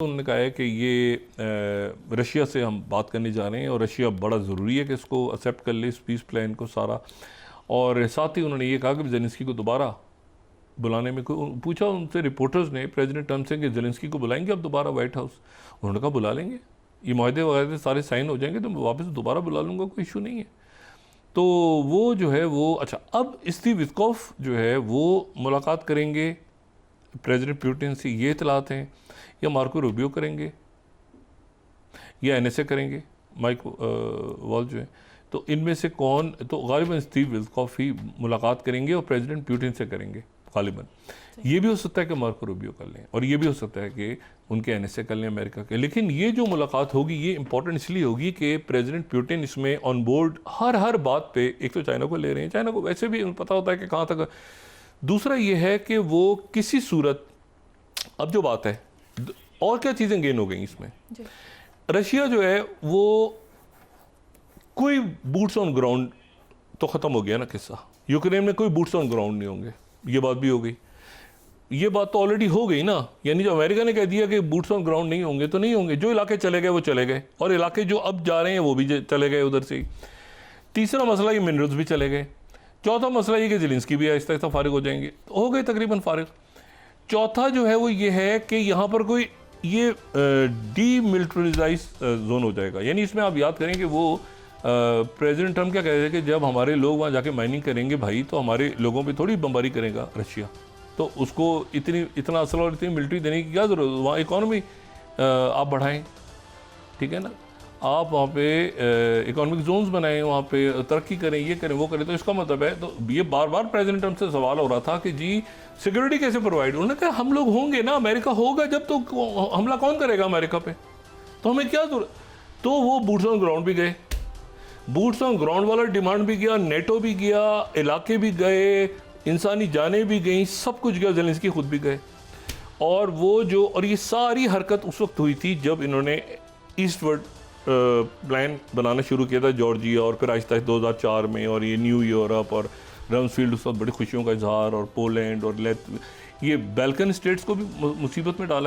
उन्होंने कहा है कि ये रशिया से हम बात करने जा रहे हैं और रशिया बड़ा ज़रूरी है कि इसको एक्सेप्ट कर ले इस पीस प्लान को सारा। और साथ ही उन्होंने ये कहा कि जेलेंस्की को दोबारा बुलाने में कोई पूछा उनसे रिपोर्टर्स ने प्रेसिडेंट ट्रम्प से कि जेलेंस्की को बुलाएंगे अब दोबारा वाइट हाउस। उन्होंने कहा बुला लेंगे, ये माहदे वगैरह सारे साइन हो जाएंगे तो मैं वापस दोबारा बुला लूँगा, कोई इशू नहीं है। तो वो जो है वो अच्छा, अब स्टीव विस्कॉफ जो है वो मुलाकात करेंगे प्रेसिडेंट पुतिन से, ये इतलात हैं, या मार्को रूबियो करेंगे या एनएसए करेंगे, माइक वॉल जो है। तो इनमें से कौन, तो गालिबन स्टीव विस्कॉफ ही मुलाकात करेंगे और प्रेसिडेंट पुतिन से करेंगे गालिबन। ये भी हो सकता है कि मार्को रूबियो कर लें और ये भी हो सकता है कि उनके एनएसए कर लें अमेरिका के। लेकिन ये जो मुलाकात होगी ये इंपॉर्टेंट इसलिए होगी कि प्रेसिडेंट पुतिन इसमें ऑन बोर्ड हर बात पे, एक तो चाइना को ले रहे हैं, चाइना को वैसे भी पता होता है कि कहाँ तक। दूसरा ये है कि वो किसी सूरत, अब जो बात है और क्या चीज़ें गेन हो गई इसमें, रशिया जो है वो कोई बूट्स ऑन ग्राउंड तो ख़त्म हो गया ना किस्सा, यूक्रेन में कोई बूट्स ऑन ग्राउंड नहीं होंगे, ये बात भी हो गई। ये बात तो ऑलरेडी हो गई ना, यानी जो अमेरिका ने कह दिया कि बूट्स ऑन ग्राउंड नहीं होंगे तो नहीं होंगे, जो इलाके चले गए वो चले गए, और इलाके जो अब जा रहे हैं वो भी चले गए उधर से ही। तीसरा मसला ये मिनरल्स भी चले गए। चौथा मसला ये कि जेलेंस्की भी आहिस्ता आहिस्ता फारिग हो जाएंगे, हो गए तकरीबन फारिग। चौथा जो है वो ये है कि यहाँ पर कोई ये डीमिलिटराइज जोन हो जाएगा। यानी इसमें आप याद करें कि वो प्रेसिडेंट ट्रम्प क्या कह रहे थे कि जब हमारे लोग वहाँ जाके माइनिंग करेंगे भाई तो हमारे लोगों पे थोड़ी बमबारी करेगा रशिया, तो उसको इतना असला और इतनी मिलिट्री देने की क्या ज़रूरत है, वहाँ इकॉनमी आप बढ़ाएं, ठीक है ना, आप वहाँ पे इकोनॉमिक जोन्स बनाएं, वहाँ पे तरक्की करें, ये करें वो करें। तो इसका मतलब है, तो ये बार बार प्रेसिडेंट ट्रम्प से सवाल हो रहा था कि जी सिक्योरिटी कैसे प्रोवाइड। उन्होंने कहा हम लोग होंगे ना, अमेरिका होगा जब, तो हमला कौन करेगा अमेरिका पे, तो हमें क्या जरूरत। तो वो बूट्स ऑन ग्राउंड भी गए, बूट्स ऑन ग्राउंड वाला डिमांड भी गया, नेटो भी गया, इलाके भी गए, इंसानी जानें भी गई, सब कुछ गया, जेलेंस्की खुद भी गए। और वो जो, और ये सारी हरकत उस वक्त हुई थी जब इन्होंने ईस्टवर्ड प्लान बनाना शुरू किया था जॉर्जिया, और फिर आहिस्ता 2004 में, और ये न्यू यूरोप और रम्सफील्ड उस वक्त बड़ी खुशियों का इजहार, और पोलैंड और ये बैल्कन स्टेट्स को भी मुसीबत में डाला है।